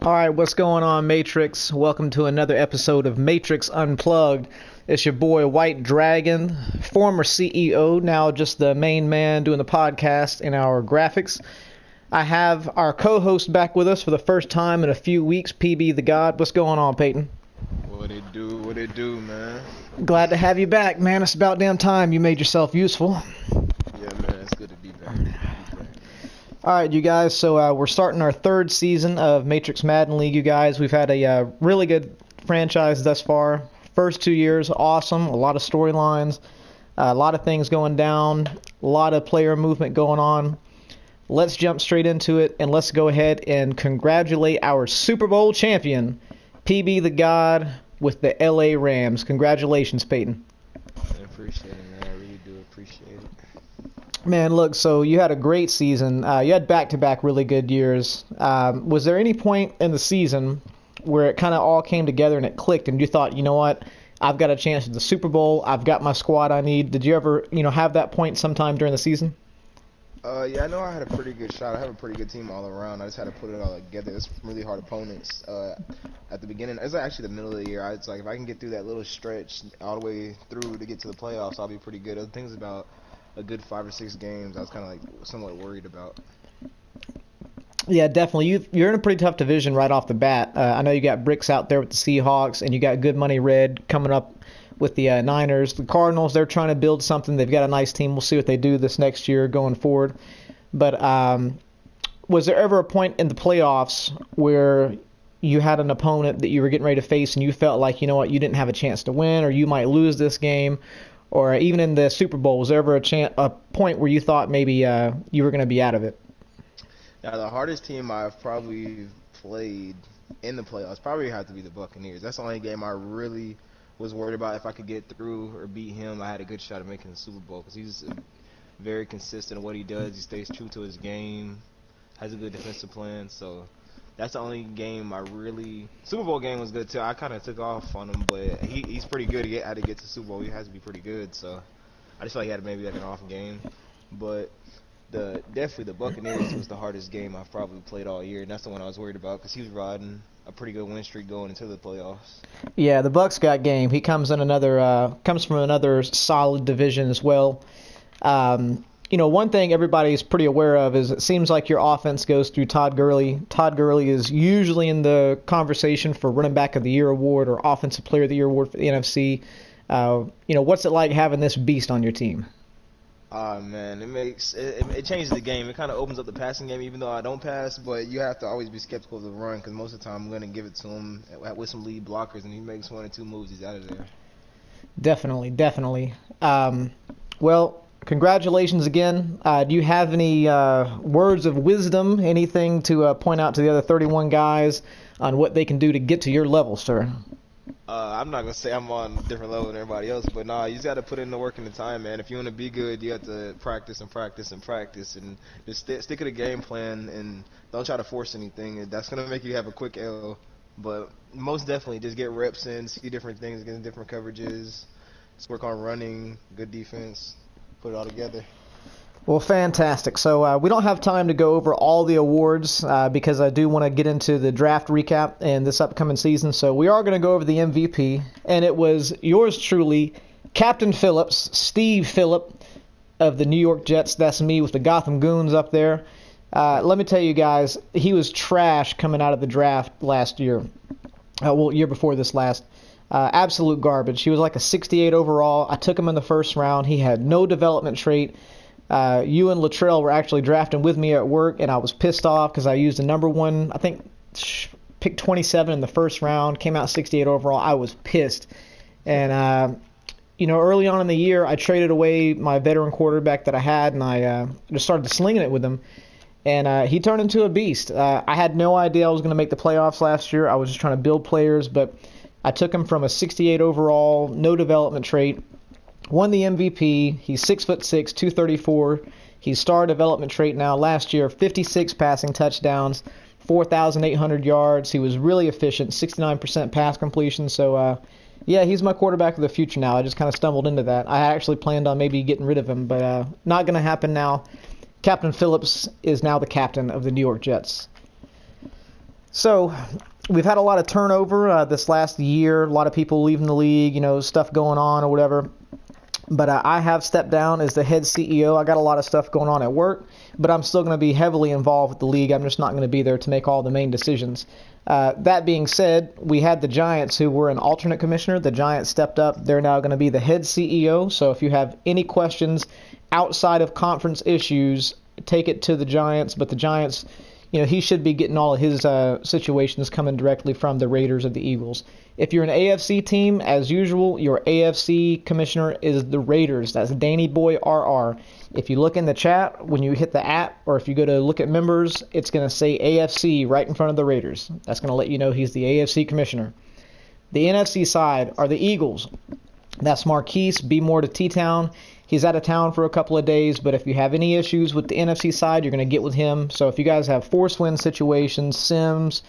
All right, what's going on, Matrix? Welcome to another episode of Matrix Unplugged. It's your boy White Dragon, former CEO, now just the main man doing the podcast and our graphics. I have our co-host back with us for the first time in a few weeks, PB the God. What's going on, Peyton? What it do, man? Glad to have you back, man. It's about damn time you made yourself useful. Yeah, man, it's good to be back. All right, you guys, so we're starting our third season of Matrix Madden League, you guys. We've had a really good franchise thus far. First 2 years, awesome. A lot of storylines, a lot of things going down, a lot of player movement going on. Let's jump straight into it, and let's go ahead and congratulate our Super Bowl champion, PB the God, with the LA Rams. Congratulations, Peyton. I appreciate it, man. I really do appreciate it. Man, look, so you had a great season. You had back-to-back really good years. Was there any point in the season where it kind of all came together and it clicked and you thought, you know what, I've got a chance at the Super Bowl, I've got my squad I need? Did you ever, have that point sometime during the season? Yeah, I know I had a pretty good shot. I have a pretty good team all around. I just had to put it all together. It's really hard opponents. At the beginning, it's actually the middle of the year. It's like if I can get through that little stretch all the way through to get to the playoffs, I'll be pretty good. Other things about a good 5 or 6 games, I was kind of like somewhat worried about. Yeah, definitely. You're in a pretty tough division right off the bat. I know you got Bricks out there with the Seahawks, and you got Good Money Red coming up with the Niners. The Cardinals, they're trying to build something. They've got a nice team. We'll see what they do this next year going forward. But was there ever a point in the playoffs where you had an opponent that you were getting ready to face and you felt like, you know what, you didn't have a chance to win, or you might lose this game? Or even in the Super Bowl, was there ever a point where you thought maybe you were going to be out of it? Now, the hardest team I've probably played in the playoffs probably had to be the Buccaneers. That's the only game I really was worried about if I could get through or beat him. I had a good shot at making the Super Bowl because he's very consistent in what he does. He stays true to his game, has a good defensive plan. So that's the only game I really. Super Bowl game was good too. I kind of took off on him, but he's pretty good. He had to get to Super Bowl. He has to be pretty good. So I just feel like he had maybe like an off game. But definitely the Buccaneers was the hardest game I've probably played all year, and that's the one I was worried about because he was riding a pretty good win streak going into the playoffs. Yeah, the Bucs got game. He comes from another solid division as well. One thing everybody's pretty aware of is it seems like your offense goes through Todd Gurley. Todd Gurley is usually in the conversation for Running Back of the Year award or Offensive Player of the Year award for the NFC. What's it like having this beast on your team? Man, it changes the game. It kind of opens up the passing game, even though I don't pass. But you have to always be skeptical of the run because most of the time I'm going to give it to him with some lead blockers, and he makes 1 or 2 moves, he's out of there. Definitely. Well, congratulations again. Do you have any words of wisdom, anything to point out to the other 31 guys on what they can do to get to your level, sir? I'm not going to say I'm on a different level than everybody else, but nah, you just got to put in the work and the time, man. If you want to be good, you have to practice and just stick to the game plan and don't try to force anything. That's going to make you have a quick L, but most definitely just get reps in, see different things, get different coverages, just work on running, good defense, put it all together. Well, fantastic. So we don't have time to go over all the awards because I do want to get into the draft recap in this upcoming season. So we are going to go over the MVP, and it was yours truly, Captain Phillips, Steve Phillip of the New York Jets. That's me with the Gotham Goons up there. Let me tell you guys, he was trash coming out of the draft last year. Year before this last. Absolute garbage. He was like a 68 overall. I took him in the first round. He had no development trait. You and Latrell were actually drafting with me at work, and I was pissed off because I used the number one, I think, picked 27 in the first round, came out 68 overall. I was pissed. And, early on in the year, I traded away my veteran quarterback that I had, and I just started slinging it with him. And he turned into a beast. I had no idea I was going to make the playoffs last year. I was just trying to build players, but I took him from a 68 overall, no development trait. Won the MVP. He's 6'6", 234. He's star development trait now. Last year, 56 passing touchdowns, 4,800 yards. He was really efficient, 69% pass completion. So, he's my quarterback of the future now. I just kind of stumbled into that. I actually planned on maybe getting rid of him, but not going to happen now. Captain Phillips is now the captain of the New York Jets. So we've had a lot of turnover this last year. A lot of people leaving the league, stuff going on or whatever. But I have stepped down as the head CEO. I got a lot of stuff going on at work, but I'm still going to be heavily involved with the league. I'm just not going to be there to make all the main decisions. That being said, we had the Giants who were an alternate commissioner. The Giants stepped up. They're now going to be the head CEO. So if you have any questions outside of conference issues, take it to the Giants. But the Giants, he should be getting all of his situations coming directly from the Raiders or the Eagles. If you're an AFC team, as usual, your AFC commissioner is the Raiders. That's Danny Boy RR. If you look in the chat, when you hit the app, or if you go to look at members, it's going to say AFC right in front of the Raiders. That's going to let you know he's the AFC commissioner. The NFC side are the Eagles. That's Marquise B. Moore to T-Town. He's out of town for a couple of days, but if you have any issues with the NFC side, you're going to get with him. So if you guys have force win situations, sims,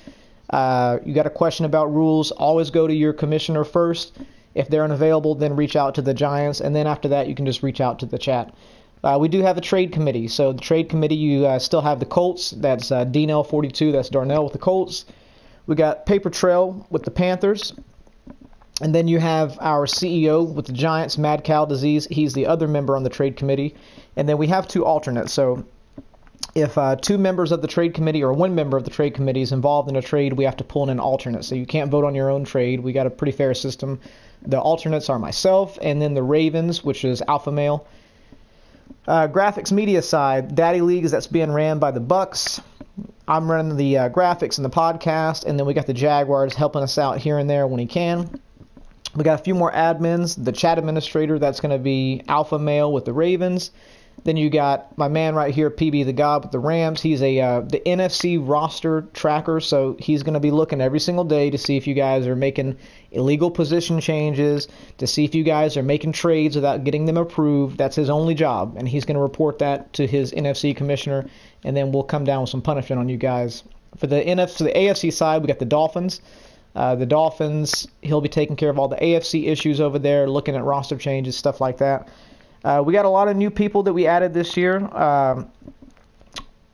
you got a question about rules, always go to your commissioner first. If they're unavailable, then reach out to the Giants, and then after that, you can just reach out to the chat. We do have a trade committee. So the trade committee, you still have the Colts. That's DNL42. That's Darnell with the Colts. We got Paper Trail with the Panthers. And then you have our CEO with the Giants, Mad Cow Disease. He's the other member on the trade committee. And then we have two alternates. So if two members of the trade committee or one member of the trade committee is involved in a trade, we have to pull in an alternate. So you can't vote on your own trade. We got a pretty fair system. The alternates are myself and then the Ravens, which is Alpha Male. Graphics media side, Daddy Leagues, that's being ran by the Bucks. I'm running the graphics and the podcast. And then we got the Jaguars helping us out here and there when he can. We got a few more admins. The chat administrator, that's going to be Alpha Male with the Ravens. Then you got my man right here, PB the God with the Rams. He's the NFC roster tracker, so he's going to be looking every single day to see if you guys are making illegal position changes, to see if you guys are making trades without getting them approved. That's his only job, and he's going to report that to his NFC commissioner, and then we'll come down with some punishment on you guys. For the AFC side, we got the Dolphins. The Dolphins, he'll be taking care of all the AFC issues over there, looking at roster changes, stuff like that. We got a lot of new people that we added this year.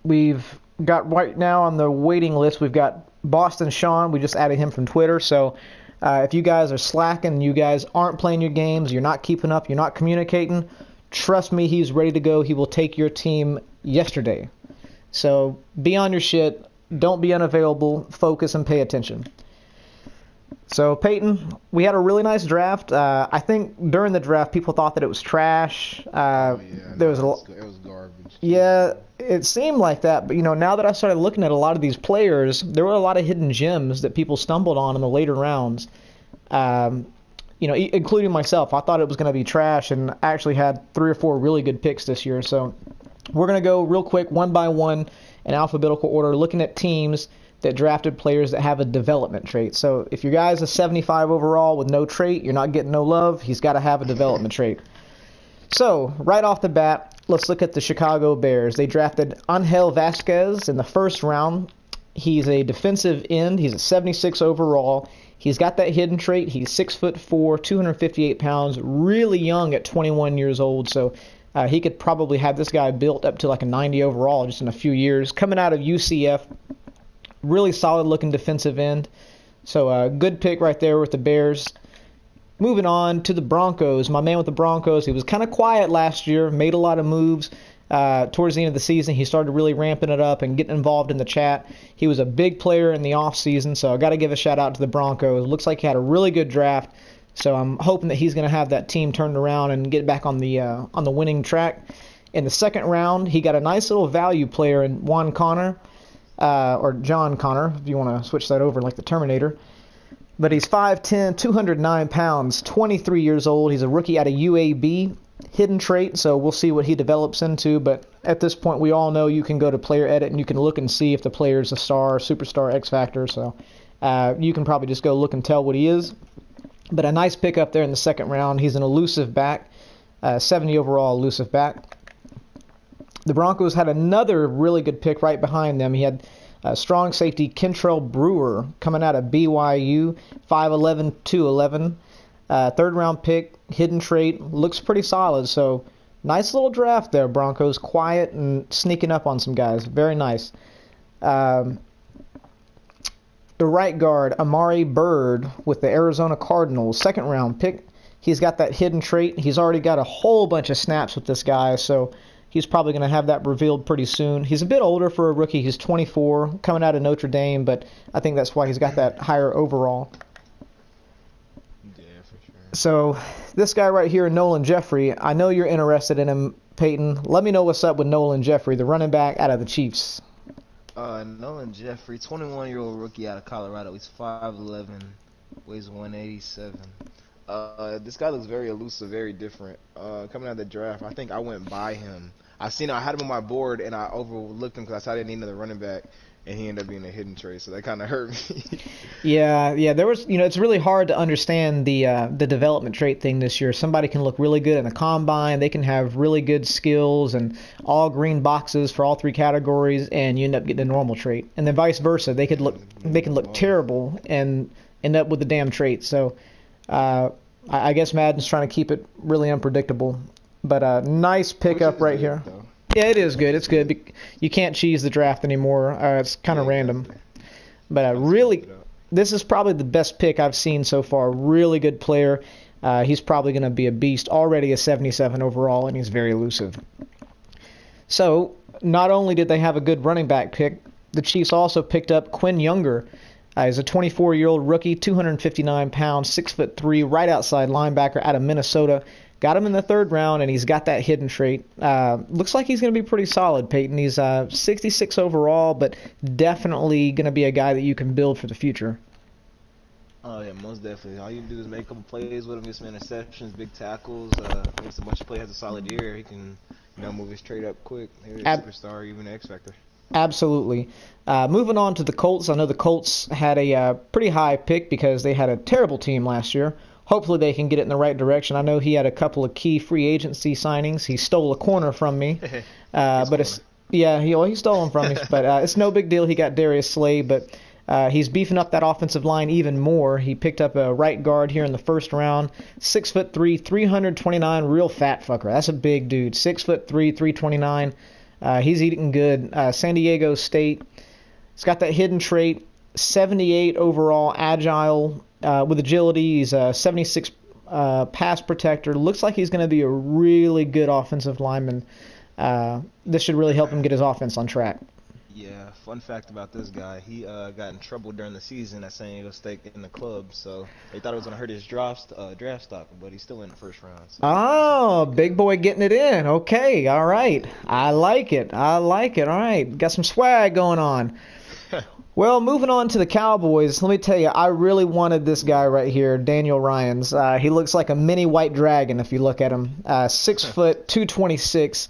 We've got right now on the waiting list, we've got Boston Sean. We just added him from Twitter. So if you guys are slacking, you guys aren't playing your games, you're not keeping up, you're not communicating, trust me, he's ready to go. He will take your team yesterday. So be on your shit. Don't be unavailable. Focus and pay attention. So, Peyton, we had a really nice draft. I think during the draft, people thought that it was trash. It was garbage. Yeah, it seemed like that. But, now that I started looking at a lot of these players, there were a lot of hidden gems that people stumbled on in the later rounds. Including myself. I thought it was going to be trash, and I actually had 3 or 4 really good picks this year. So, we're going to go real quick, one by one, in alphabetical order, looking at teams that drafted players that have a development trait. So if your guy's a 75 overall with no trait, you're not getting no love. He's got to have a development trait. So right off the bat, let's look at the Chicago Bears. They drafted Angel Vasquez in the first round. He's a defensive end. He's a 76 overall. He's got that hidden trait. He's 6'4", 258 pounds, really young at 21 years old. So he could probably have this guy built up to like a 90 overall just in a few years. Coming out of UCF, really solid-looking defensive end. So good pick right there with the Bears. Moving on to the Broncos. My man with the Broncos, he was kind of quiet last year, made a lot of moves. Towards the end of the season, he started really ramping it up and getting involved in the chat. He was a big player in the offseason, so I got to give a shout-out to the Broncos. Looks like he had a really good draft, so I'm hoping that he's going to have that team turned around and get back on the winning track. In the second round, he got a nice little value player in Juan Connor. Or John Connor, if you want to switch that over like the Terminator. But he's 5'10", 209 pounds, 23 years old. He's a rookie out of UAB. Hidden trait, so we'll see what he develops into. But at this point, we all know you can go to player edit and you can look and see if the player's a star, superstar, X Factor. So you can probably just go look and tell what he is. But a nice pick up there in the second round. He's an elusive back, 70 overall elusive back. The Broncos had another really good pick right behind them. He had strong safety Kentrell Brewer coming out of BYU, 5'11", 211. Third round pick, hidden trait, looks pretty solid. So nice little draft there, Broncos. Quiet and sneaking up on some guys. Very nice. The right guard, Amari Bird with the Arizona Cardinals, second round pick. He's got that hidden trait. He's already got a whole bunch of snaps with this guy, so he's probably going to have that revealed pretty soon. He's a bit older for a rookie. He's 24, coming out of Notre Dame, but I think that's why he's got that higher overall. Yeah, for sure. So this guy right here, Nolan Jeffrey, I know you're interested in him, Peyton. Let me know what's up with Nolan Jeffrey, the running back out of the Chiefs. Nolan Jeffrey, 21-year-old rookie out of Colorado. He's 5'11", weighs 187. This guy looks very elusive, very different. Coming out of the draft, I think I went by him. I had him on my board, and I overlooked him because I didn't need another running back, and he ended up being a hidden trade, so that kind of hurt me. Yeah. There was, it's really hard to understand the development trait thing this year. Somebody can look really good in the combine, they can have really good skills and all green boxes for all three categories, and you end up getting a normal trait. And then vice versa, they can look terrible and end up with the damn trait. So I guess Madden's trying to keep it really unpredictable. But nice pickup right here. Though. Yeah, it is good. It's good. You can't cheese the draft anymore. It's kind of random. Exactly. But really, this is probably the best pick I've seen so far. Really good player. He's probably going to be a beast. Already a 77 overall, and he's very elusive. So, not only did they have a good running back pick, the Chiefs also picked up Quinn Younger. He's a 24-year-old rookie, 259 pounds, 6'3", right outside linebacker out of Minnesota. Got him in the third round, and he's got that hidden trait. Looks like he's going to be pretty solid, Peyton. He's 66 overall, but definitely going to be a guy that you can build for the future. Oh, yeah, most definitely. All you do is make a couple plays with him, get some interceptions, big tackles. Makes a bunch of plays, has a solid year. He can, move his trade up quick. Maybe a superstar, even an X Factor. Absolutely. Moving on to the Colts. I know the Colts had a pretty high pick because they had a terrible team last year. Hopefully they can get it in the right direction. I know he had a couple of key free agency signings. He stole a corner from me. He stole them from me. But it's no big deal. He got Darius Slay, but he's beefing up that offensive line even more. He picked up a right guard here in the first round. 6'3", 329, real fat fucker. That's a big dude. 6'3", 329. He's eating good. San Diego State. He's got that hidden trait. 78 overall, agile with agility. He's a 76 pass protector. Looks like he's going to be a really good offensive lineman. This should really help him get his offense on track. Yeah, fun fact about this guy, he got in trouble during the season at San Diego State in the club, so they thought it was going to hurt his draft stock, but he's still in the first round. So. Oh, big boy getting it in. Okay, all right. I like it. All right, got some swag going on. Well, moving on to the Cowboys, let me tell you, I really wanted this guy right here, Daniel Ryans. He looks like a mini white dragon if you look at him. 6 foot, 226,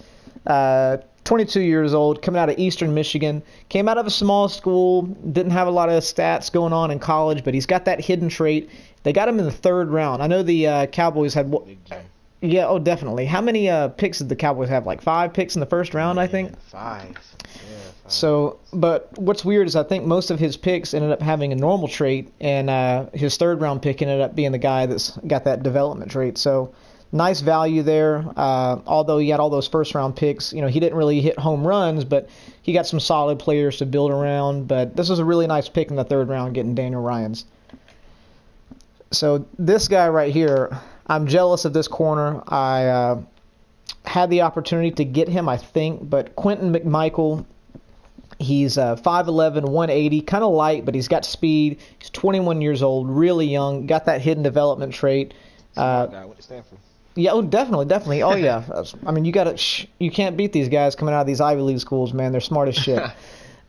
22 years old, coming out of Eastern Michigan. Came out of a small school, didn't have a lot of stats going on in college, but he's got that hidden trait. They got him in the third round. I know the Cowboys had... Yeah, oh, definitely. How many picks did the Cowboys have? Like 5 picks in the first round, I think? 5. Yeah, 5. So, but what's weird is I think most of his picks ended up having a normal trait, and his third round pick ended up being the guy that's got that development trait. So, nice value there. Although he had all those first round picks, he didn't really hit home runs, but he got some solid players to build around. But this was a really nice pick in the third round, getting Daniel Ryans. So, this guy right here, I'm jealous of this corner. I had the opportunity to get him, I think, but Quentin McMichael, he's 5'11", 180, kind of light, but he's got speed. He's 21 years old, really young, got that hidden development trait. Guy went to Stanford. Yeah, oh, definitely. Oh, yeah. I mean, you can't beat these guys coming out of these Ivy League schools, man. They're smart as shit.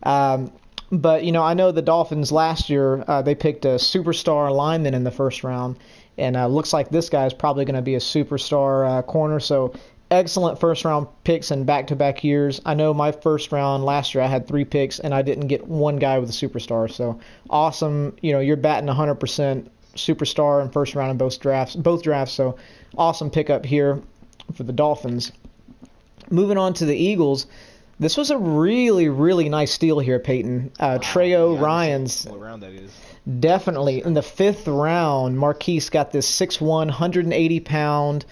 But, I know the Dolphins last year, they picked a superstar lineman in the first round, and looks like this guy is probably going to be a superstar corner. So, excellent first-round picks in back-to-back years. I know my first round last year I had 3 picks, and I didn't get one guy with a superstar. So, awesome. You're batting 100% superstar in first round in both drafts. So, awesome pickup here for the Dolphins. Moving on to the Eagles. This was a really, really nice steal here, Peyton. Treyo Ryans. What round that is? Definitely. In the 5th round, Marquise got this 6'1", 180-pound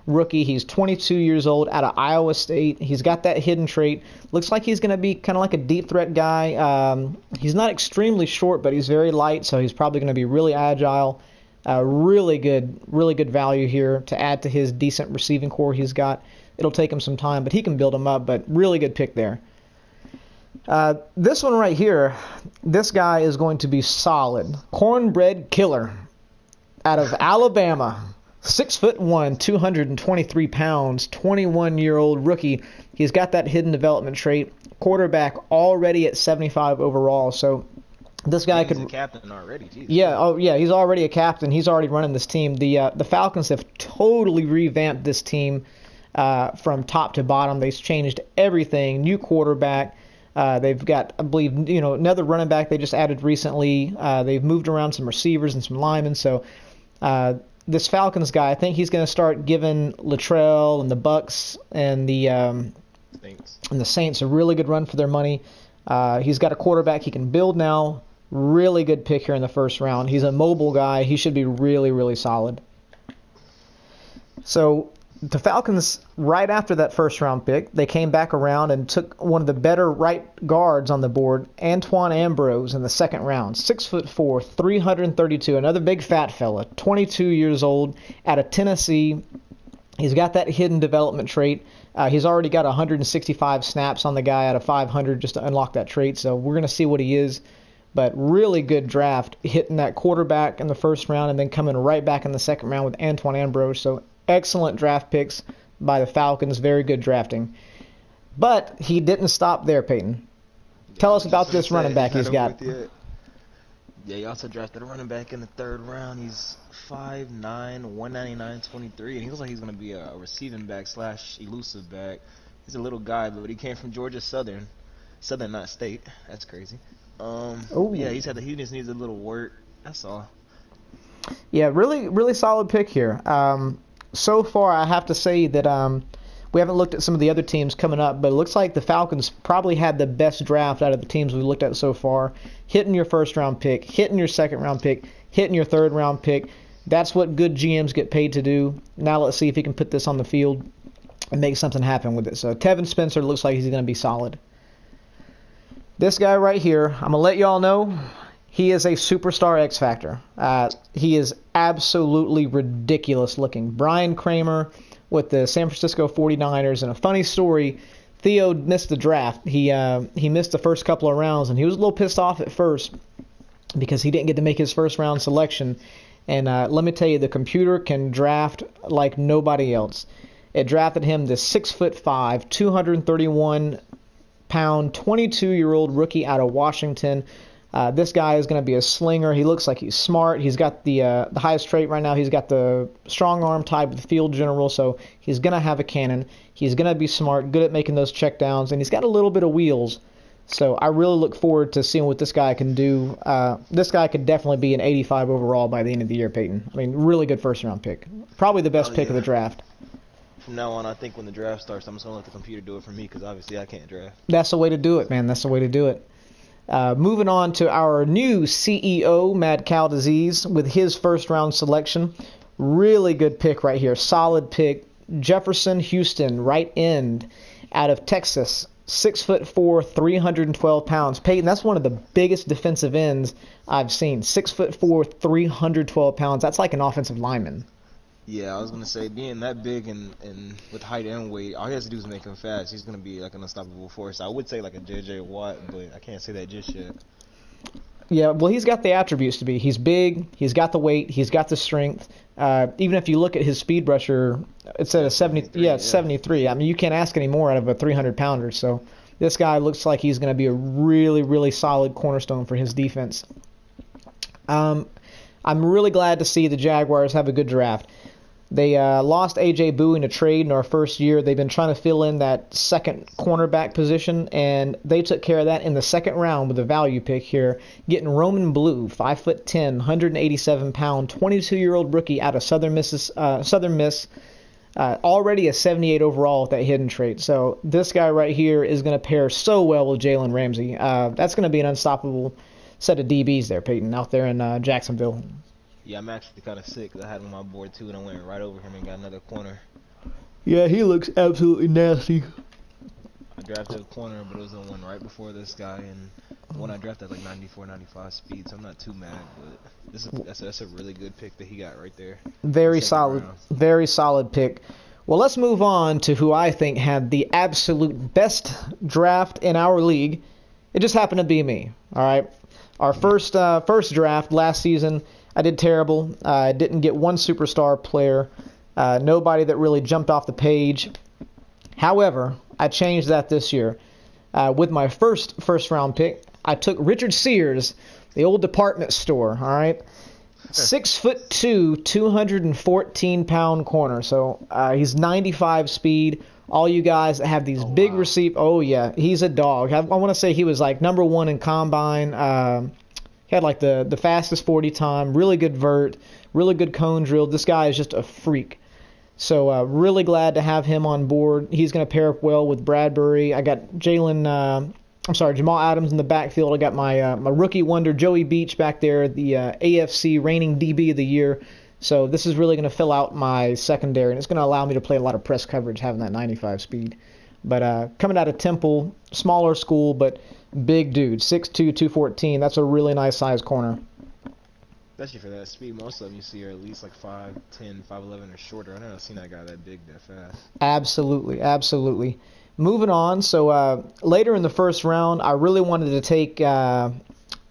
rookie. He's 22 years old out of Iowa State. He's got that hidden trait. Looks like he's going to be kind of like a deep threat guy. He's not extremely short, but he's very light, so he's probably going to be really agile. Really good value here to add to his decent receiving core he's got. It'll take him some time, but he can build him up, but really good pick there. This one right here, this guy is going to be solid. Cornbread Killer out of Alabama. 6'1", 223 pounds, 21-year-old rookie. He's got that hidden development trait. Quarterback already at 75 overall, so this guy He's a captain already. Jesus. Yeah, oh yeah, he's already a captain. He's already running this team. The Falcons have totally revamped this team from top to bottom. They've changed everything. New quarterback. They've got, I believe, another running back they just added recently. They've moved around some receivers and some linemen. So this Falcons guy, I think he's going to start giving Luttrell and the Bucks and the Saints a really good run for their money. He's got a quarterback he can build now. Really good pick here in the first round. He's a mobile guy. He should be really, really solid. So the Falcons, right after that first round pick, they came back around and took one of the better right guards on the board, Antoine Ambrose, in the second round. 6'4", 332, another big fat fella, 22 years old, out of Tennessee. He's got that hidden development trait. He's already got 165 snaps on the guy out of 500 just to unlock that trait, so we're going to see what he is. But really good draft, hitting that quarterback in the first round and then coming right back in the second round with Antoine Ambrose. So excellent draft picks by the Falcons. Very good drafting. But he didn't stop there, Peyton. Tell us about this running back he's got. Yeah, he also drafted a running back in the third round. He's 5'9", 199, 23, and he looks like he's going to be a receiving back / elusive back. He's a little guy, but he came from Georgia Southern, not State. That's crazy. Yeah, he just needs a little work. That's all. Yeah, really solid pick here. So far, I have to say that we haven't looked at some of the other teams coming up, but it looks like the Falcons probably had the best draft out of the teams we looked at so far. Hitting your first round pick, hitting your second round pick, hitting your third round pick. That's what good GMs get paid to do. Now let's see if he can put this on the field and make something happen with it. So Tevin Spencer looks like he's going to be solid. This guy right here, I'm going to let you all know, he is a superstar X Factor. He is absolutely ridiculous looking. Brian Kramer with the San Francisco 49ers. And a funny story, Theo missed the draft. He missed the first couple of rounds, and he was a little pissed off at first because he didn't get to make his first round selection. And let me tell you, the computer can draft like nobody else. It drafted him the 6'5", 231 pound, 22-year-old rookie out of Washington. This guy is going to be a slinger. He looks like he's smart. He's got the highest trait right now. He's got the strong arm tied with the field general, so he's going to have a cannon. He's going to be smart, good at making those checkdowns, and he's got a little bit of wheels. So I really look forward to seeing what this guy can do. This guy could definitely be an 85 overall by the end of the year, Peyton. I mean, really good first-round pick. Probably the best pick of the draft. From now on, I think when the draft starts, I'm just going to let the computer do it for me because obviously I can't draft. That's the way to do it, man. That's the way to do it. Moving on to our new CEO, Mad Cow Disease, with his first-round selection. Really good pick right here. Solid pick. Jefferson Houston, right end, out of Texas. 6'4", 312 pounds. Peyton, that's one of the biggest defensive ends I've seen. 6'4", 312 pounds. That's like an offensive lineman. Yeah, I was going to say, being that big and with height and weight, all he has to do is make him fast. He's going to be like an unstoppable force. I would say like a J.J. Watt, but I can't say that just yet. Yeah, well, he's got the attributes to be. He's big, he's got the weight, he's got the strength. Even if you look at his speed rusher, it's at a 73. I mean, you can't ask any more out of a 300-pounder. So this guy looks like he's going to be a really, really solid cornerstone for his defense. I'm really glad to see the Jaguars have a good draft. They lost A.J. Bowie in a trade in our first year. They've been trying to fill in that second cornerback position, and they took care of that in the second round with a value pick here, getting Roman Blue, 5'10", 187-pound, 22-year-old rookie out of Southern Miss, already a 78 overall with that hidden trait. So this guy right here is going to pair so well with Jalen Ramsey. That's going to be an unstoppable set of DBs there, Peyton, out there in Jacksonville. Yeah, I'm actually kind of sick because I had him on my board too, and I went right over him and got another corner. Yeah, he looks absolutely nasty. I drafted a corner, but it was the one right before this guy, and the one I drafted like 94, 95 speed, so I'm not too mad. But that's a really good pick that he got right there. Very Second solid, round. very solid pick. Well, let's move on to who I think had the absolute best draft in our league. It just happened to be me. All right, our first draft last season, I did terrible. I didn't get one superstar player. Nobody that really jumped off the page. However, I changed that this year. With my first round pick, I took Richard Sears, the old department store. All right, 6'2", 214-pound corner. So he's 95 speed. All you guys that have these big Wow. oh yeah, he's a dog. I want to say he was like number one in combine. He had like the fastest 40 time, really good vert, really good cone drill. This guy is just a freak. So really glad to have him on board. He's going to pair up well with Bradbury. I got Jamal Adams in the backfield. I got my rookie wonder Joey Beach back there, the AFC reigning DB of the year. So this is really going to fill out my secondary, and it's going to allow me to play a lot of press coverage having that 95 speed. But coming out of Temple, smaller school, but big dude, 6'2", 214. That's a really nice size corner. Especially for that speed, most of them you see are at least like 5'10", 5'11", or shorter. I never seen that guy that big, that fast. Absolutely, absolutely. Moving on, so later in the first round, I really wanted to take, there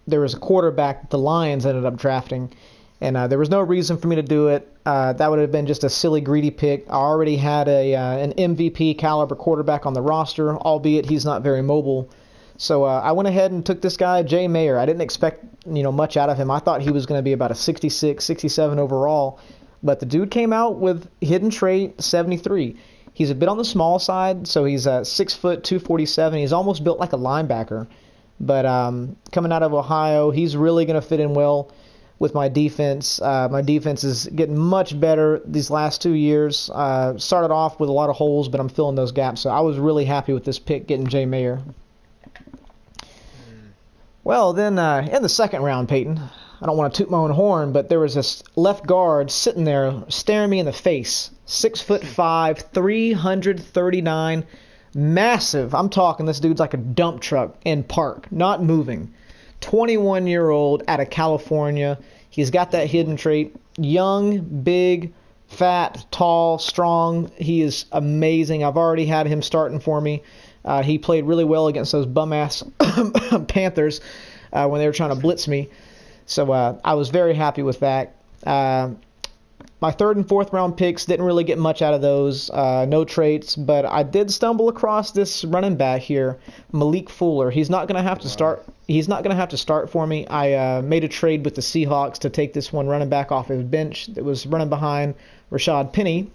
was a quarterback that the Lions ended up drafting, and there was no reason for me to do it. That would have been just a silly, greedy pick. I already had an MVP caliber quarterback on the roster, albeit he's not very mobile. So I went ahead and took this guy, Jay Mayer. I didn't expect much out of him. I thought he was going to be about a 66, 67 overall, but the dude came out with hidden trait 73. He's a bit on the small side, so he's 6 foot 247. He's almost built like a linebacker, but coming out of Ohio, he's really going to fit in well with my defense. My defense is getting much better these last 2 years. Started off with a lot of holes, but I'm filling those gaps. So I was really happy with this pick, getting Jay Mayer. Well, then in the second round, Peyton, I don't want to toot my own horn, but there was this left guard sitting there staring me in the face. 6'5", 339, massive. I'm talking this dude's like a dump truck in park, not moving. 21-year-old out of California. He's got that hidden trait. Young, big, fat, tall, strong. He is amazing. I've already had him starting for me. He played really well against those bum-ass Panthers when they were trying to blitz me. So I was very happy with that. My third and fourth round picks didn't really get much out of those. No traits, but I did stumble across this running back here, Malik Fuller. He's not going to have to start. He's not going to have to start for me. I made a trade with the Seahawks to take this one running back off his bench that was running behind Rashad Penny,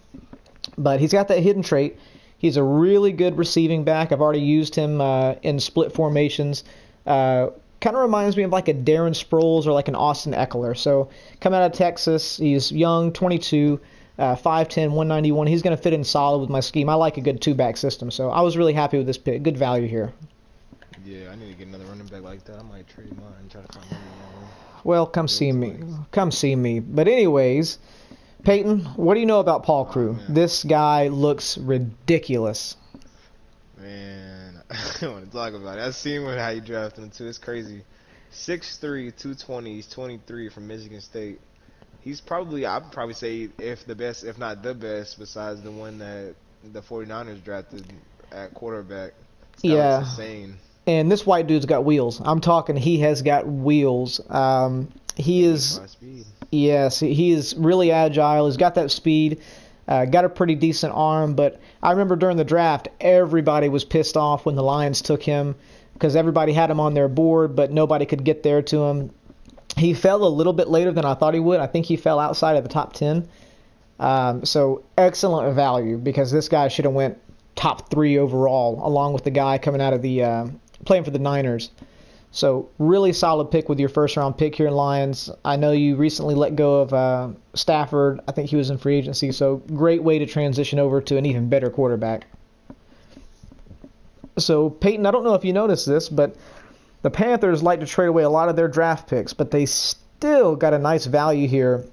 but he's got that hidden trait. He's a really good receiving back. I've already used him in split formations. Kind of reminds me of like a Darren Sproles or like an Austin Eckler. So coming out of Texas, he's young, 22, 5'10", 191. He's going to fit in solid with my scheme. I like a good two-back system, so I was really happy with this pick. Good value here. Yeah, I need to get another running back like that. I might trade mine and try to find another one. Well, come see me. Come see me. But anyways, Peyton, what do you know about Paul Crew? This guy looks ridiculous. Man, I want to talk about it. I've seen how you drafted him too. It's crazy. 6'3", 220. He's 23 from Michigan State. He's probably, I'd probably say, if the best, if not the best, besides the one that the 49ers drafted at quarterback. Yeah. That's insane. And this white dude's got wheels. I'm talking, he has got wheels. He is, yes, he is really agile. He's got that speed. Got a pretty decent arm, but I remember during the draft, everybody was pissed off when the Lions took him because everybody had him on their board, but nobody could get there to him. He fell a little bit later than I thought he would. I think he fell outside of the top 10. So excellent value because this guy should have went top 3 overall, along with the guy coming out of the playing for the Niners. So really solid pick with your first round pick here in Lions. I know you recently let go of Stafford. I think he was in free agency. So great way to transition over to an even better quarterback. So Peyton, I don't know if you noticed this, but the Panthers like to trade away a lot of their draft picks, but they still got a nice value here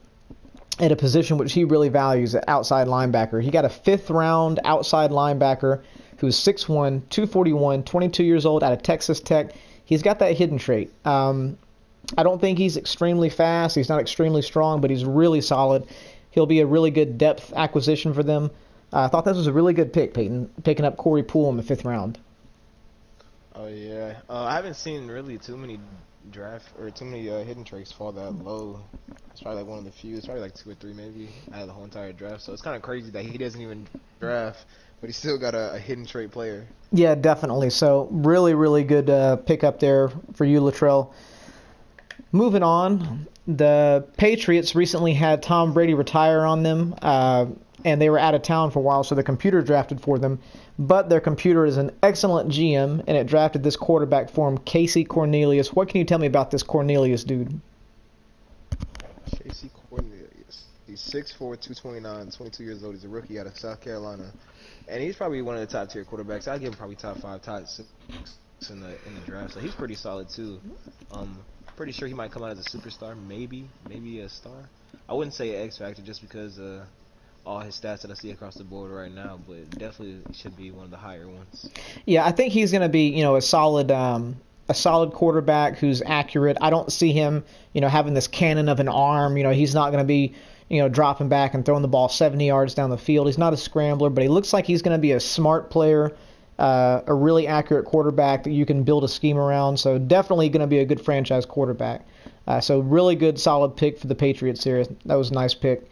at a position which he really values, at outside linebacker. He got a 5th round outside linebacker who's 6'1", 241, 22 years old, out of Texas Tech. He's got that hidden trait. I don't think he's extremely fast. He's not extremely strong, but he's really solid. He'll be a really good depth acquisition for them. I thought this was a really good pick, Peyton, picking up Corey Poole in the 5th round. Oh yeah, I haven't seen really too many hidden traits fall that low. It's probably like one of the few. It's probably like 2 or 3 maybe out of the whole entire draft. So it's kind of crazy that he doesn't even draft, but he still got a hidden trait player. Yeah, definitely. So really, really good pick up there for you, Luttrell. Moving on, the Patriots recently had Tom Brady retire on them, and they were out of town for a while, so the computer drafted for them. But their computer is an excellent GM, and it drafted this quarterback for him, Casey Cornelius. What can you tell me about this Cornelius dude? Casey Cornelius. He's 6'4", 229, 22 years old. He's a rookie out of South Carolina. And he's probably one of the top tier quarterbacks. I'd give him probably top 5, top 6 in the draft. So he's pretty solid too. Pretty sure he might come out as a superstar, maybe a star. I wouldn't say an X factor just because all his stats that I see across the board right now, but definitely should be one of the higher ones. Yeah, I think he's going to be, a solid quarterback who's accurate. I don't see him, having this cannon of an arm. He's not going to be, dropping back and throwing the ball 70 yards down the field. He's not a scrambler, but he looks like he's going to be a smart player. A really accurate quarterback that you can build a scheme around. So definitely going to be a good franchise quarterback. So really good, solid pick for the Patriots here. That was a nice pick.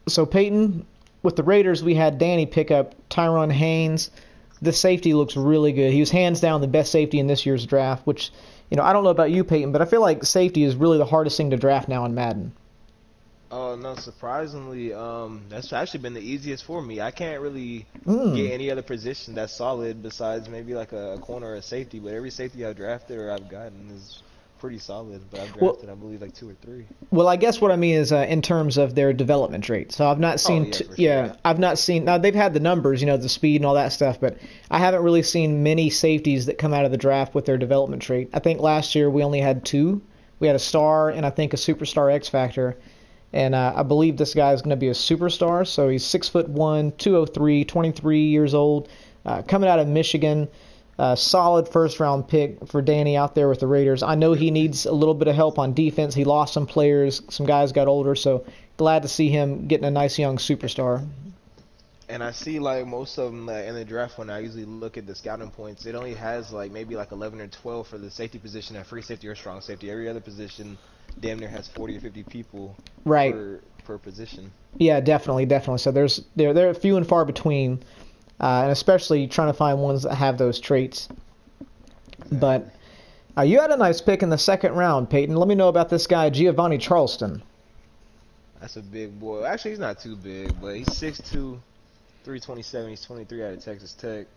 So Peyton, with the Raiders, we had Danny pick up Tyrone Haynes. The safety looks really good. He was hands down the best safety in this year's draft, which, I don't know about you, Peyton, but I feel like safety is really the hardest thing to draft now in Madden. Oh, no, surprisingly, that's actually been the easiest for me. I can't really get any other position that's solid besides maybe like a corner or a safety, but every safety I've drafted or I've gotten is pretty solid, but I've drafted, I believe, like 2 or 3. Well, I guess what I mean is in terms of their development rate. So I've not seen, I've not seen, now they've had the numbers, the speed and all that stuff, but I haven't really seen many safeties that come out of the draft with their development trait. I think last year we only had 2. We had a star and I think a superstar X factor. And I believe this guy is going to be a superstar. So he's 6'1", 203, 23 years old, coming out of Michigan. Solid first-round pick for Danny out there with the Raiders. I know he needs a little bit of help on defense. He lost some players. Some guys got older. So glad to see him getting a nice young superstar. And I see like most of them in the draft when I usually look at the scouting points, it only has like maybe like 11 or 12 for the safety position at free safety or strong safety. Every other position damn near has 40 or 50 people per position. Yeah, definitely. So they're few and far between, and especially trying to find ones that have those traits. Exactly. But you had a nice pick in the 2nd round, Peyton. Let me know about this guy, Giovanni Charleston. That's a big boy. Actually, he's not too big, but he's 6'2", 327. He's 23 out of Texas Tech.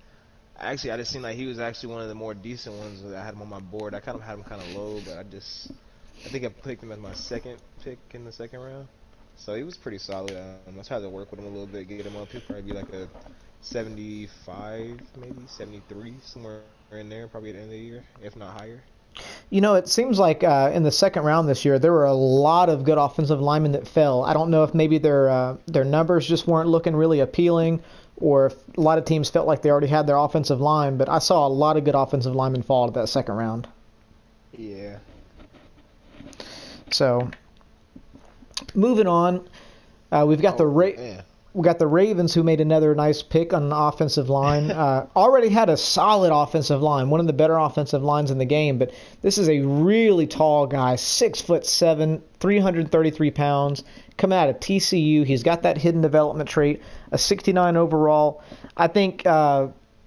Actually, I just seemed like he was actually one of the more decent ones that I had him on my board. I kind of had him kind of low, but I think I picked him as my 2nd pick in the 2nd round. So he was pretty solid. I tried to work with him a little bit, get him up. He'll probably be like a 75, maybe 73, somewhere in there, probably at the end of the year, if not higher. It seems like in the 2nd round this year, there were a lot of good offensive linemen that fell. I don't know if maybe their numbers just weren't looking really appealing, or if a lot of teams felt like they already had their offensive line, but I saw a lot of good offensive linemen fall to that 2nd round. Yeah. So, moving on, we've got the Ravens, who made another nice pick on an offensive line. Already had a solid offensive line, one of the better offensive lines in the game, but this is a really tall guy, 6'7", 333 pounds, coming out of TCU. He's got that hidden development trait, a 69 overall. I think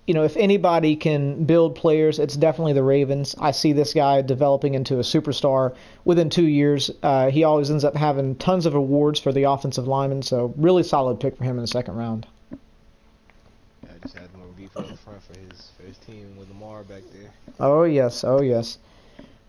if anybody can build players, it's definitely the Ravens. I see this guy developing into a superstar within 2 years. He always ends up having tons of awards for the offensive lineman, so really solid pick for him in the 2nd round. Yeah, I just had more beef up front for his team with Lamar back there. Oh, yes.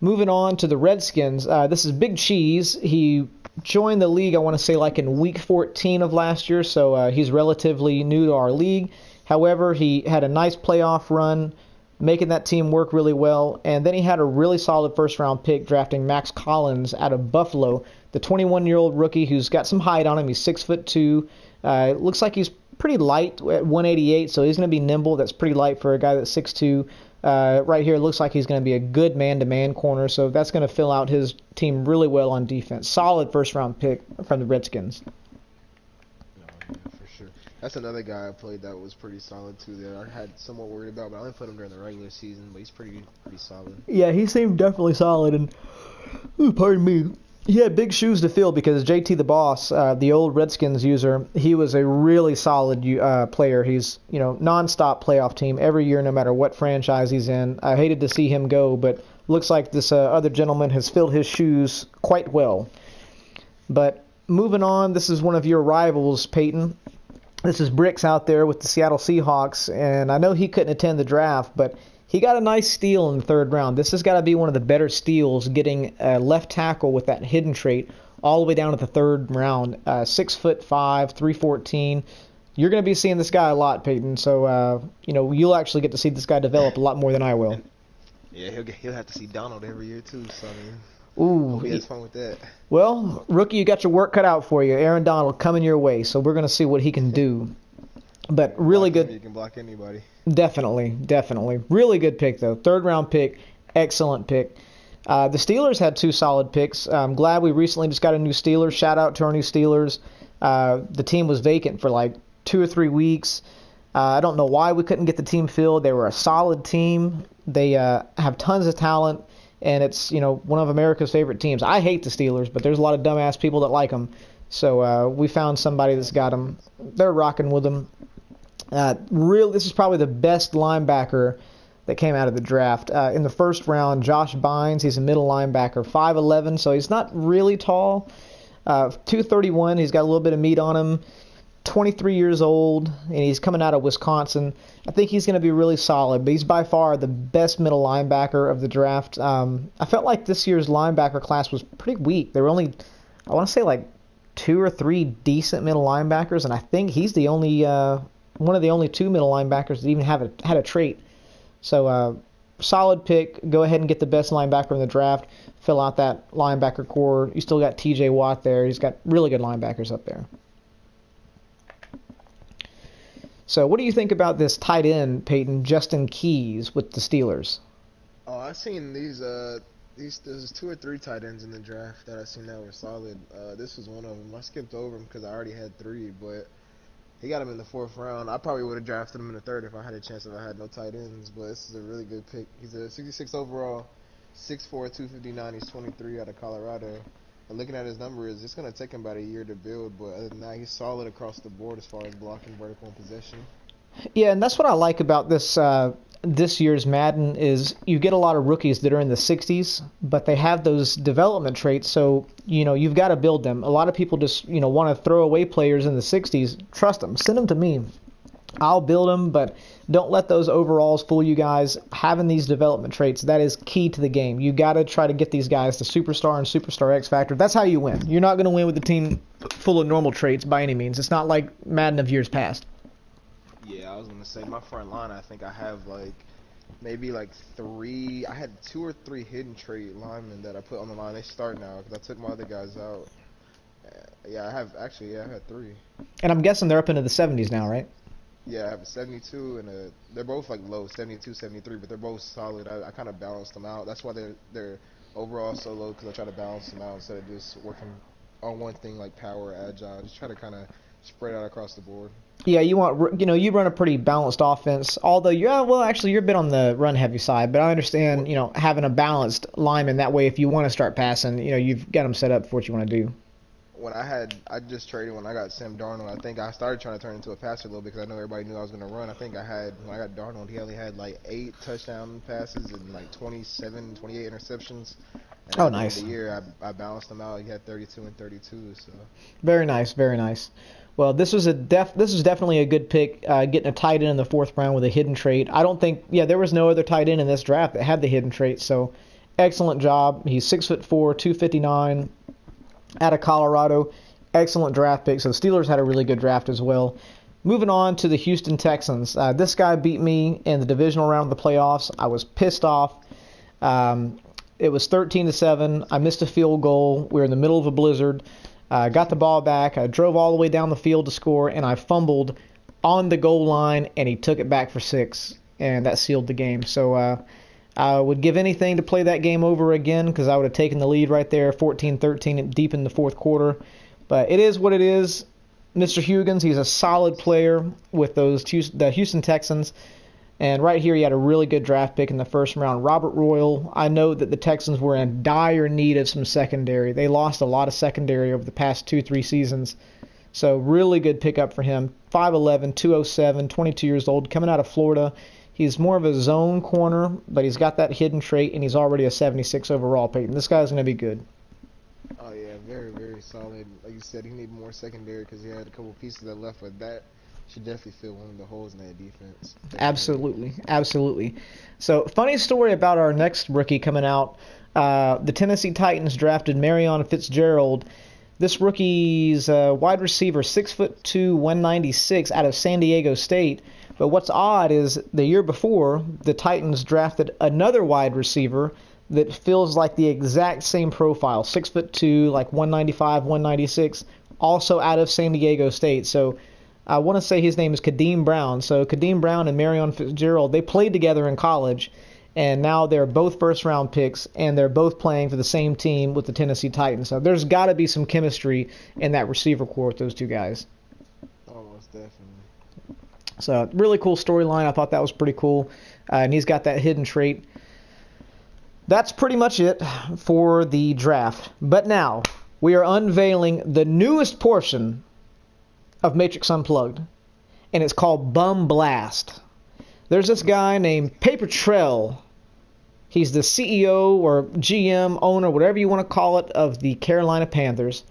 Moving on to the Redskins. This is Big Cheese. He joined the league, I want to say, like in week 14 of last year, so he's relatively new to our league. However, he had a nice playoff run, making that team work really well. And then he had a really solid first-round pick drafting Max Collins out of Buffalo, the 21-year-old rookie who's got some height on him. He's 6'2". Looks like he's pretty light at 188, so he's going to be nimble. That's pretty light for a guy that's 6'2". Right here, it looks like he's going to be a good man-to-man corner, so that's going to fill out his team really well on defense. Solid first-round pick from the Redskins. No, yeah, for sure. That's another guy I played that was pretty solid too. That I had somewhat worried about, but I only put him during the regular season. But he's pretty solid. Yeah, he seemed definitely solid, and pardon me. He had big shoes to fill because JT the Boss, the old Redskins user, he was a really solid player. He's, nonstop playoff team every year, no matter what franchise he's in. I hated to see him go, but looks like this other gentleman has filled his shoes quite well. But moving on, this is one of your rivals, Peyton. This is Bricks out there with the Seattle Seahawks, and I know he couldn't attend the draft, but he got a nice steal in the third round. This has got to be one of the better steals, getting a left tackle with that hidden trait all the way down to the third round. 6'5", 314. You're going to be seeing this guy a lot, Peyton. So, you'll actually get to see this guy develop a lot more than I will. Yeah, he'll have to see Donald every year too. So Ooh, he has fun with that. Well, rookie, you got your work cut out for you. Aaron Donald coming your way, so we're going to see what he can do. But really good. You can block anybody. Definitely. Really good pick, though. Third round pick. Excellent pick. The Steelers had two solid picks. I'm glad we recently just got a new Steelers. Shout out to our new Steelers. The team was vacant for like 2 or 3 weeks. I don't know why we couldn't get the team filled. They were a solid team. They have tons of talent, and it's one of America's favorite teams. I hate the Steelers, but there's a lot of dumbass people that like them. So we found somebody that's got them. They're rocking with them. This is probably the best linebacker that came out of the draft. In the first round, Josh Bynes, he's a middle linebacker, 5'11", so he's not really tall. 231, he's got a little bit of meat on him. 23 years old, and he's coming out of Wisconsin. I think he's going to be really solid, but he's by far the best middle linebacker of the draft. I felt like this year's linebacker class was pretty weak. There were only, I want to say, like 2 or 3 decent middle linebackers, and I think he's the only one of the only 2 middle linebackers that even had a trait. So solid pick. Go ahead and get the best linebacker in the draft. Fill out that linebacker core. You still got T.J. Watt there. He's got really good linebackers up there. So what do you think about this tight end, Peyton, Justin Keys with the Steelers? Oh, I've seen these. There's 2 or 3 tight ends in the draft that I've seen that were solid. This was one of them. I skipped over him because I already had 3, but he got him in the 4th round. I probably would have drafted him in the 3rd if I had a chance if I had no tight ends, but this is a really good pick. He's a 66 overall, 6'4", 259. He's 23 out of Colorado. And looking at his numbers, it's going to take him about a year to build, but other than that, he's solid across the board as far as blocking, vertical, and possession. Yeah, and that's what I like about this year's Madden is you get a lot of rookies that are in the 60s, but they have those development traits, so you've got to build them. A lot of people just want to throw away players in the 60s. Trust them. Send them to me. I'll build them, but don't let those overalls fool you guys. Having these development traits, that is key to the game. You got to try to get these guys to superstar and superstar X Factor. That's how you win. You're not going to win with a team full of normal traits by any means. It's not like Madden of years past. Yeah, I was going to say my front line, I think I have maybe 3. I had 2 or 3 hidden trait linemen that I put on the line. They start now because I took my other guys out. Yeah, I had 3. And I'm guessing they're up into the 70s now, right? Yeah, I have a 72 and they're both low, 72, 73, but they're both solid. I kind of balanced them out. That's why they're overall so low, because I try to balance them out instead of just working on one thing like power, agile. Just try to kind of spread out across the board. Yeah, you run a pretty balanced offense. Although you're a bit on the run heavy side, but I understand having a balanced lineman that way. If you want to start passing, you've got them set up for what you want to do. When I just traded when I got Sam Darnold. I think I started trying to turn into a passer a little bit because I know everybody knew I was going to run. I think when I got Darnold, he only had 8 touchdown passes and 27, 28 interceptions. And oh, nice. At the end of the year, I balanced them out. He had 32 and 32. So very nice, very nice. Well, this is definitely a good pick. Getting a tight end in the 4th round with a hidden trait. I don't think there was no other tight end in this draft that had the hidden trait. So excellent job. He's 6'4", 259. Out of Colorado. Excellent draft pick. So the Steelers had a really good draft as well. Moving on to the Houston Texans. This guy beat me in the divisional round of the playoffs. I was pissed off. It was 13-7. I missed a field goal. We were in the middle of a blizzard. I got the ball back. I drove all the way down the field to score, and I fumbled on the goal line, and he took it back for 6, and that sealed the game. So I would give anything to play that game over again because I would have taken the lead right there, 14-13, deep in the fourth quarter. But it is what it is. Mr. Huggins, he's a solid player with the Houston Texans. And right here, he had a really good draft pick in the first round. Robert Royal, I know that the Texans were in dire need of some secondary. They lost a lot of secondary over the past 2-3 seasons. So really good pickup for him. 5'11", 207, 22 years old, coming out of Florida. He's more of a zone corner, but he's got that hidden trait, and he's already a 76 overall, Peyton. This guy's going to be good. Oh, yeah, very, very solid. Like you said, he needed more secondary because he had a couple pieces that left, but that should definitely fill one of the holes in that defense. Absolutely, absolutely. So, funny story about our next rookie coming out. The Tennessee Titans drafted Marion Fitzgerald. This rookie's wide receiver, 6'2", 196, out of San Diego State. But what's odd is the year before, the Titans drafted another wide receiver that feels like the exact same profile, 6'2", like 195, 196, also out of San Diego State. So I want to say his name is Kadeem Brown. So Kadeem Brown and Marion Fitzgerald, they played together in college, and now they're both first-round picks, and they're both playing for the same team with the Tennessee Titans. So there's got to be some chemistry in that receiver core with those two guys. Almost definitely. So really cool storyline. I thought that was pretty cool. And he's got that hidden trait. That's pretty much it for the draft. But now we are unveiling the newest portion of Matrix Unplugged, and it's called Bum Blast. There's this guy named Paper Trail. He's the CEO or GM, owner, whatever you want to call it, of the Carolina Panthers.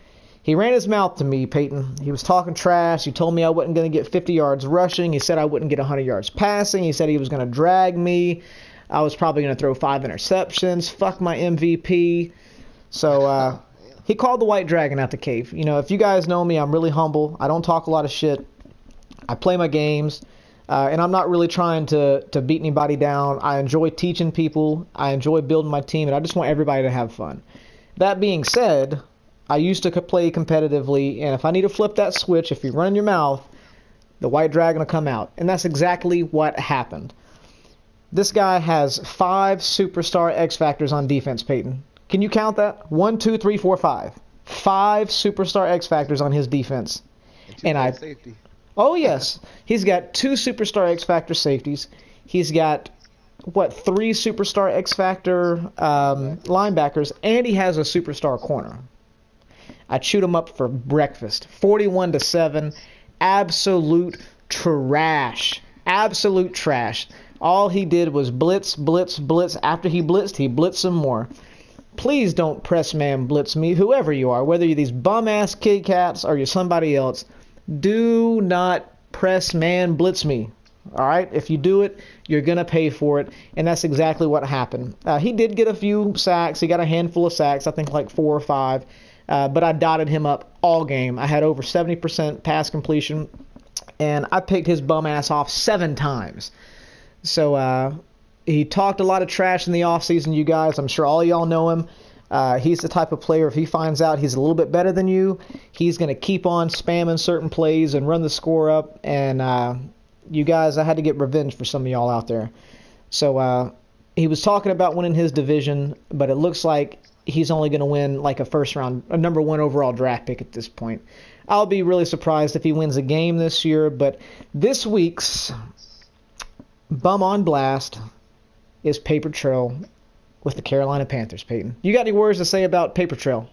He ran his mouth to me, Peyton. He was talking trash. He told me I wasn't going to get 50 yards rushing. He said I wouldn't get 100 yards passing. He said he was going to drag me. I was probably going to throw 5 interceptions. Fuck my MVP. So he called the White Dragon out the cave. You know, if you guys know me, I'm really humble. I don't talk a lot of shit. I play my games. And I'm not really trying to beat anybody down. I enjoy teaching people. I enjoy building my team. And I just want everybody to have fun. That being said, I used to play competitively, and if I need to flip that switch, if you run your mouth, the White Dragon will come out. And that's exactly what happened. This guy has 5 superstar X Factors on defense, Peyton. Can you count that? 1, 2, 3, 4, 5. 5 superstar X Factors on his defense. And safety. Oh, yes. He's got 2 superstar X Factor safeties. He's got 3 superstar X Factor linebackers, and he has a superstar corner. I chewed him up for breakfast. 41-7. Absolute trash. Absolute trash. All he did was blitz, blitz, blitz. After he blitzed some more. Please don't press man blitz me, whoever you are, whether you're these bum-ass Kit Kats or you're somebody else. Do not press man blitz me. All right? If you do it, you're going to pay for it, and that's exactly what happened. He did get a few sacks. He got a handful of sacks, I think like 4 or 5. But I dotted him up all game. I had over 70% pass completion, and I picked his bum ass off 7 times. So he talked a lot of trash in the offseason, you guys. I'm sure all y'all know him. He's the type of player, if he finds out he's a little bit better than you, he's going to keep on spamming certain plays and run the score up. And you guys, I had to get revenge for some of y'all out there. So he was talking about winning his division, but it looks like he's only going to win like a number 1 overall draft pick at this point. I'll be really surprised if he wins a game this year, but this week's Bum on Blast is Paper Trail with the Carolina Panthers, Peyton. You got any words to say about Paper Trail?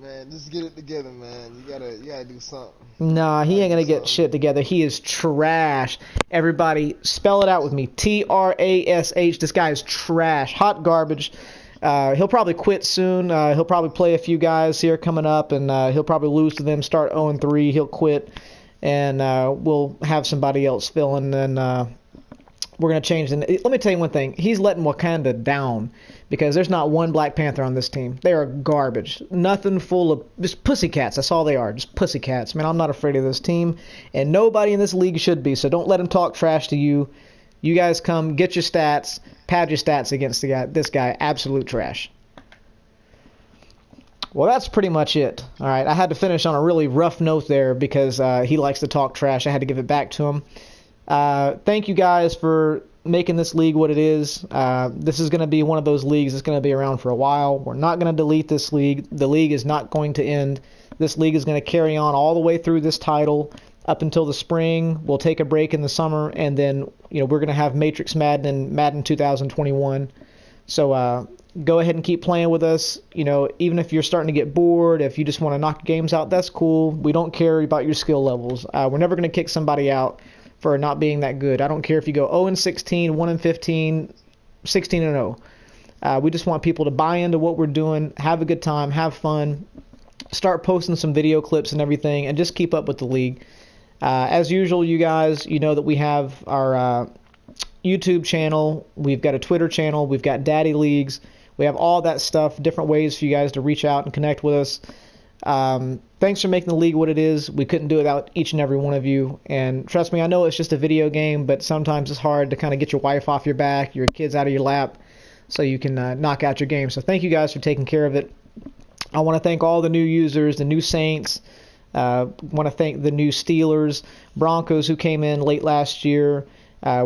Man, just get it together, man. You gotta do something. Nah, he ain't gonna get shit together. He is trash. Everybody, spell it out with me. Trash. This guy is trash. Hot garbage. He'll probably quit soon. He'll probably play a few guys here coming up, and he'll probably lose to them, start 0-3. He'll quit, and we'll have somebody else fill in, and we're going to change. Let me tell you one thing. He's letting Wakanda down because there's not one Black Panther on this team. They are garbage. Nothing full of just pussycats. That's all they are, just pussycats. Man, I'm not afraid of this team, and nobody in this league should be, so don't let him talk trash to you. You guys come, get your stats, pad your stats against this guy. Absolute trash. Well, that's pretty much it. All right, I had to finish on a really rough note there because he likes to talk trash. I had to give it back to him. Thank you guys for making this league what it is. This is going to be one of those leagues that's going to be around for a while. We're not going to delete this league. The league is not going to end. This league is going to carry on all the way through this title up until the spring. We'll take a break in the summer, and then we're going to have Matrix Madden and Madden 2021. So go ahead and keep playing with us. Even if you're starting to get bored, if you just want to knock games out, that's cool. We don't care about your skill levels. We're never going to kick somebody out for not being that good. I don't care if you go 0-16, 1-15, 16-0. We just want people to buy into what we're doing, have a good time, have fun, start posting some video clips and everything, and just keep up with the league. As usual, you guys, you know that we have our YouTube channel, we've got a Twitter channel, we've got Daddy Leagues, we have all that stuff, different ways for you guys to reach out and connect with us. Thanks for making the league what it is. We couldn't do it without each and every one of you. And trust me, I know it's just a video game, but sometimes it's hard to kind of get your wife off your back, your kids out of your lap, so you can knock out your game. So thank you guys for taking care of it. I want to thank all the new users, the new Saints. Want to thank the new Steelers, Broncos who came in late last year.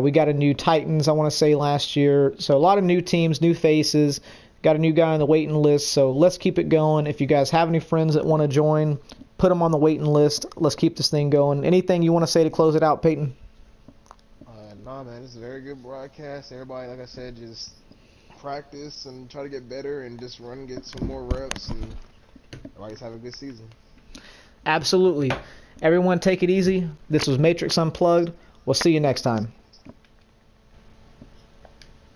We got a new Titans, I want to say, last year. So a lot of new teams, new faces. Got a new guy on the waiting list, so let's keep it going. If you guys have any friends that want to join, put them on the waiting list. Let's keep this thing going. Anything you want to say to close it out, Peyton? Nah, man, this is a very good broadcast. Everybody, like I said, just practice and try to get better and just run and get some more reps, and everybody's have a good season. Absolutely. Everyone take it easy. This was Matrix Unplugged. We'll see you next time.